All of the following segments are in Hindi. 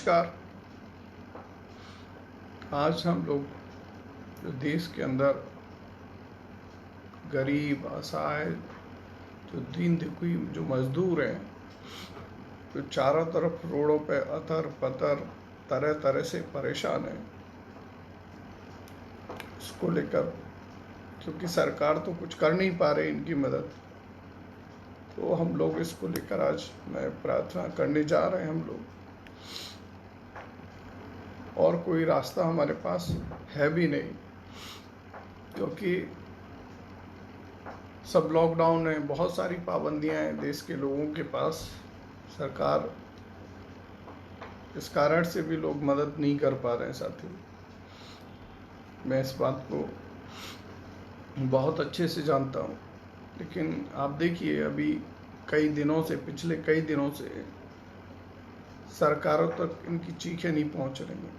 नमस्कार। आज हम लोग जो देश के अंदर गरीब, असहाय, जो दीन दुखी जो मजदूर हैं, जो चारों तरफ रोडों पे अतर पतर तरह तरह से परेशान हैं, उसको लेकर, क्योंकि सरकार तो कुछ कर नहीं पा रही इनकी मदद, तो हम लोग इसको लेकर आज मैं प्रार्थना करने जा रहे हैं हम लोग। और कोई रास्ता हमारे पास है भी नहीं, क्योंकि सब लॉकडाउन है, बहुत सारी पाबंदियां हैं देश के लोगों के पास। सरकार इस कारण से भी लोग मदद नहीं कर पा रहे हैं। साथी, मैं इस बात को बहुत अच्छे से जानता हूँ, लेकिन आप देखिए अभी पिछले कई दिनों से सरकारों तक इनकी चीखें नहीं पहुँच रही हैं।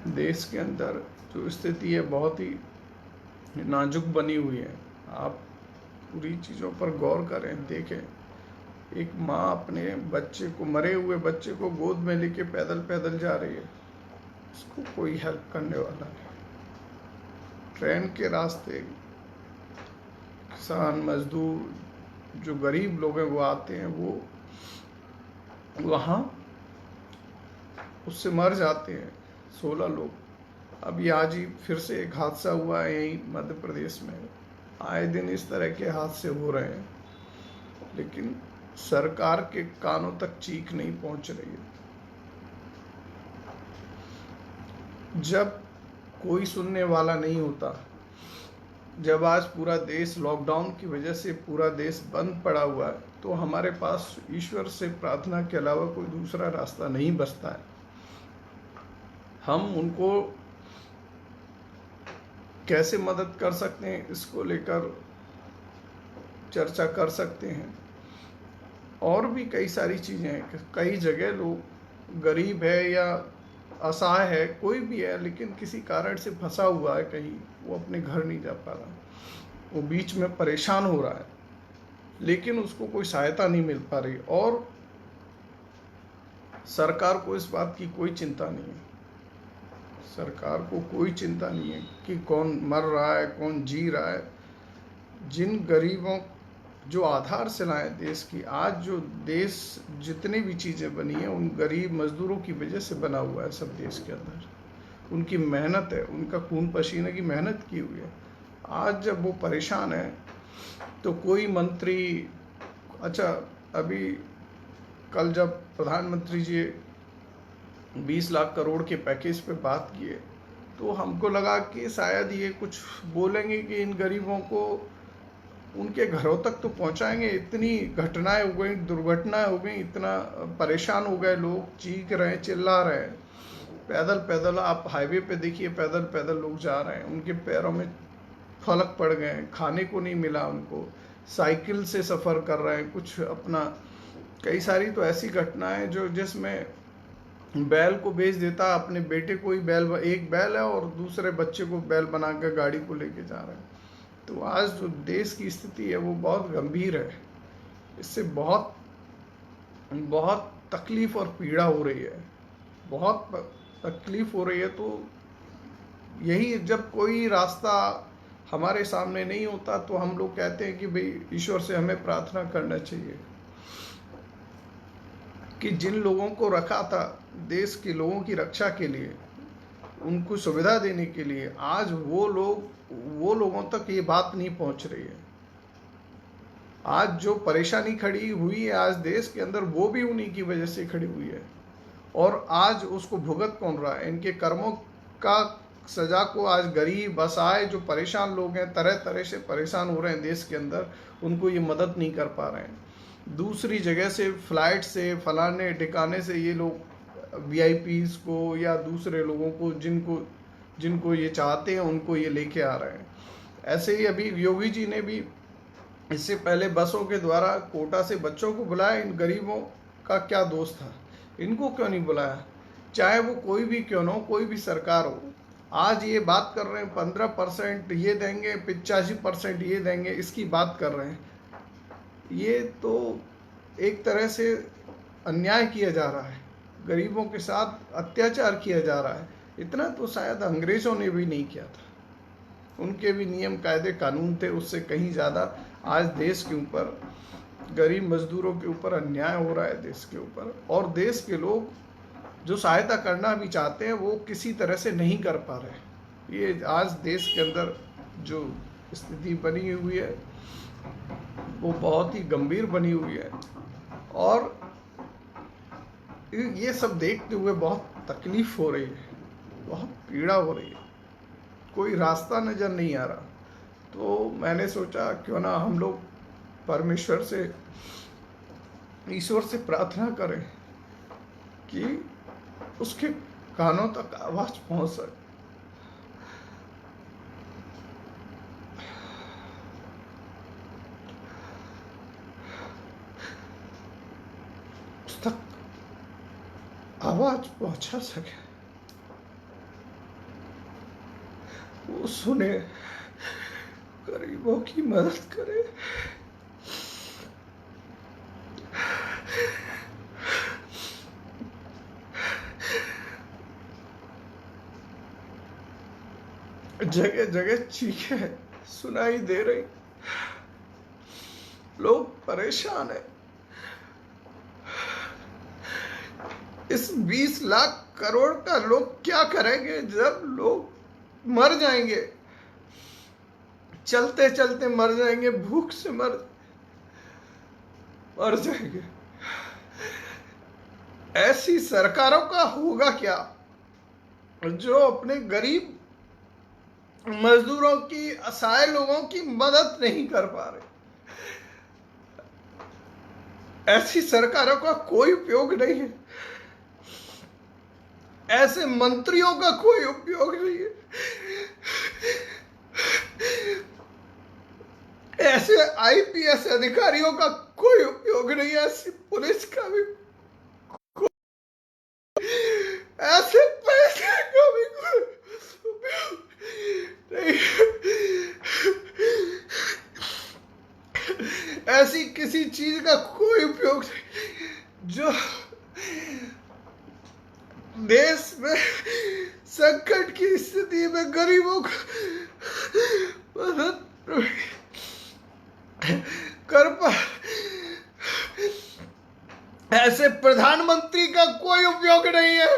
देश के अंदर जो स्थिति है बहुत ही नाजुक बनी हुई है। आप पूरी चीज़ों पर गौर करें, देखें। एक माँ अपने बच्चे को, मरे हुए बच्चे को गोद में लेके पैदल पैदल जा रही है, उसको कोई हेल्प करने वाला नहीं। ट्रेन के रास्ते किसान, मजदूर, जो गरीब लोग हैं वो आते हैं, वो वहाँ उससे मर जाते हैं 16 लोग। अभी आज ही फिर से एक हादसा हुआ है यहीं मध्य प्रदेश में। आए दिन इस तरह के हादसे हो रहे हैं, लेकिन सरकार के कानों तक चीख नहीं पहुंच रही है। जब कोई सुनने वाला नहीं होता, जब आज पूरा देश लॉकडाउन की वजह से पूरा देश बंद पड़ा हुआ है, तो हमारे पास ईश्वर से प्रार्थना के अलावा कोई दूसरा रास्ता नहीं बचता है। हम उनको कैसे मदद कर सकते हैं, इसको लेकर चर्चा कर सकते हैं। और भी कई सारी चीज़ें हैं। कई जगह लोग, गरीब है या असहाय है, कोई भी है, लेकिन किसी कारण से फंसा हुआ है कहीं, वो अपने घर नहीं जा पा रहा, वो बीच में परेशान हो रहा है, लेकिन उसको कोई सहायता नहीं मिल पा रही। और सरकार को इस बात की कोई चिंता नहीं है। सरकार को कोई चिंता नहीं है कि कौन मर रहा है, कौन जी रहा है। जिन गरीबों, जो आधारशिलाएं देश की, आज जो देश जितनी भी चीज़ें बनी हैं, उन गरीब मजदूरों की वजह से बना हुआ है सब देश के अंदर। उनकी मेहनत है, उनका खून पसीने की मेहनत की हुई है। आज जब वो परेशान है तो कोई मंत्री, अच्छा अभी कल जब प्रधानमंत्री जी 20 लाख करोड़ के पैकेज पे बात किए, तो हमको लगा कि शायद ये कुछ बोलेंगे कि इन गरीबों को उनके घरों तक तो पहुंचाएंगे। इतनी घटनाएं हो गई, दुर्घटनाएं हो गई, इतना परेशान हो गए लोग, चीख रहे हैं, चिल्ला रहे हैं। पैदल पैदल आप हाईवे पे देखिए, पैदल पैदल लोग जा रहे हैं, उनके पैरों में फलक पड़ गए हैं, खाने को नहीं मिला उनको, साइकिल से सफ़र कर रहे हैं, कुछ अपना। कई सारी तो ऐसी घटनाएं जो जिसमें बैल को बेच देता, अपने बेटे को ही बैल, एक बैल है और दूसरे बच्चे को बैल बना कर गाड़ी को लेके जा रहे हैं। तो आज जो देश की स्थिति है वो बहुत गंभीर है। इससे बहुत बहुत तकलीफ और पीड़ा हो रही है, बहुत तकलीफ हो रही है। तो यही, जब कोई रास्ता हमारे सामने नहीं होता तो हम लोग कहते हैं कि भाई ईश्वर से हमें प्रार्थना करना चाहिए कि जिन लोगों को रखा था देश के लोगों की रक्षा के लिए, उनको सुविधा देने के लिए, आज वो लोगों तक ये बात नहीं पहुंच रही है। आज जो परेशानी खड़ी हुई है आज देश के अंदर, वो भी उन्हीं की वजह से खड़ी हुई है। और आज उसको भुगत कौन रहा है? इनके कर्मों का सजा को आज गरीब, असहाय, जो परेशान लोग हैं, तरह तरह से परेशान हो रहे हैं देश के अंदर, उनको ये मदद नहीं कर पा रहे हैं। दूसरी जगह से, फ्लाइट से, फलाने ठिकाने से ये लोग वीआईपीज़ को या दूसरे लोगों को, जिनको ये चाहते हैं, उनको ये लेके आ रहे हैं। ऐसे ही अभी योगी जी ने भी इससे पहले बसों के द्वारा कोटा से बच्चों को बुलाया। इन गरीबों का क्या दोष था? इनको क्यों नहीं बुलाया? चाहे वो कोई भी क्यों ना हो, कोई भी सरकार हो। आज ये बात कर रहे हैं 15% ये देंगे, 85% ये देंगे, इसकी बात कर रहे हैं। ये तो एक तरह से अन्याय किया जा रहा है, गरीबों के साथ अत्याचार किया जा रहा है, इतना तो शायद अंग्रेजों ने भी नहीं किया था। उनके भी नियम कायदे कानून थे, उससे कहीं ज़्यादा आज देश के ऊपर, गरीब मजदूरों के ऊपर अन्याय हो रहा है देश के ऊपर। और देश के लोग जो सहायता करना भी चाहते हैं वो किसी तरह से नहीं कर पा रहे। ये आज देश के अंदर जो स्थिति बनी हुई है वो बहुत ही गंभीर बनी हुई है, और ये सब देखते हुए बहुत तकलीफ हो रही है, बहुत पीड़ा हो रही है, कोई रास्ता नज़र नहीं आ रहा। तो मैंने सोचा क्यों ना हम लोग परमेश्वर से, ईश्वर से प्रार्थना करें कि उसके कानों तक आवाज पहुंच सके। उस तक आवाज पहुंचा सके, वो सुने, गरीबों की मदद करे। जगह जगह चीखें सुनाई दे रही, लोग परेशान हैं। इस 20 लाख करोड़ का लोग क्या करेंगे जब लोग मर जाएंगे, चलते चलते मर जाएंगे, भूख से मर जाएंगे। ऐसी सरकारों का होगा क्या जो अपने गरीब मजदूरों की, असहाय लोगों की मदद नहीं कर पा रहे। ऐसी सरकारों का कोई उपयोग नहीं है, ऐसे मंत्रियों का कोई उपयोग नहीं है, ऐसे आईपीएस अधिकारियों का कोई उपयोग नहीं है, ऐसी पुलिस का भी, ऐसे पैसे का भी कोई उपयोग नहीं, ऐसी किसी चीज का कोई उपयोग नहीं जो देश में संकट की स्थिति में गरीबों को मदद कर पा। ऐसे प्रधानमंत्री का कोई उपयोग नहीं है,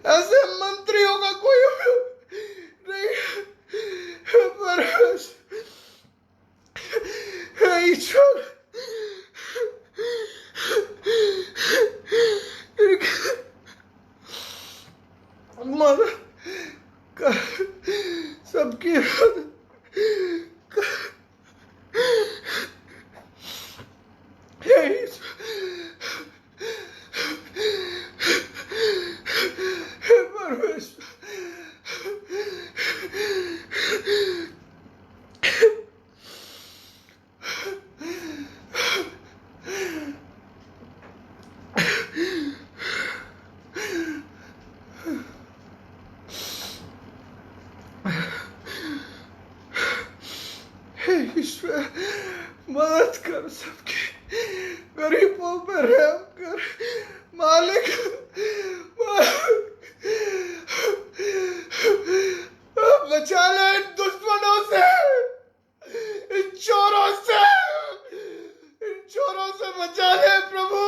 ऐसे मंत्रियों का कोई उपयोग नहीं है। पर ईश्वर मदद कर, सबकी मदद ईश्वर मदद कर, सबके गरीबों पर रहम कर मालिक। बचा ले इन दुश्मनों से, इन चोरों से, इन चोरों से बचा ले प्रभु,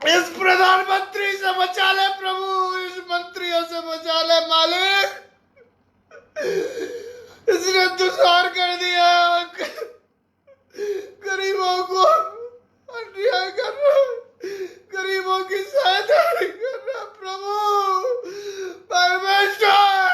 इस प्रधानमंत्री से बचा ले प्रभु, इस मंत्रियों से बचा ले मालिक। इसने दुश्वार कर दिया, गरीबों को अन्याय कर रहा, गरीबों की सहायता नहीं कर रहा प्रभु परमेश्वर।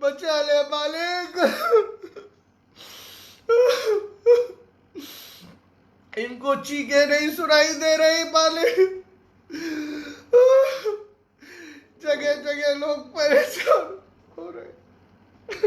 बचा ले मालिक, इनको चीखें नहीं सुनाई दे रही मालिक, जगह जगह लोग परेशान हो रहे।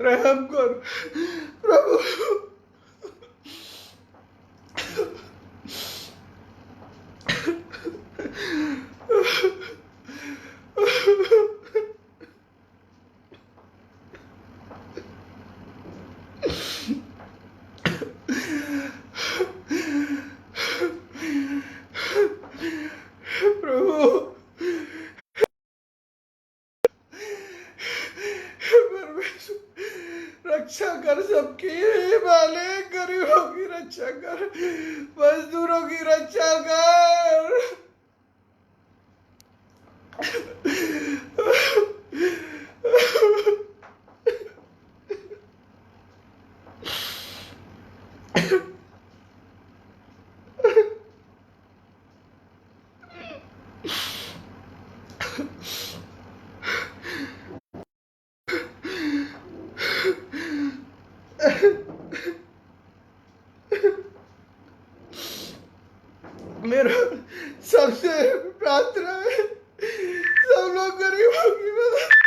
रहम कर प्रभु। प्रभु परमेश्वर रक्षा कर सबकी, मालिक गरीबों की रक्षा कर, मजदूरों की रक्षा कर। मेरा सबसे प्रार्थना है सब लोग गरीबों की मदद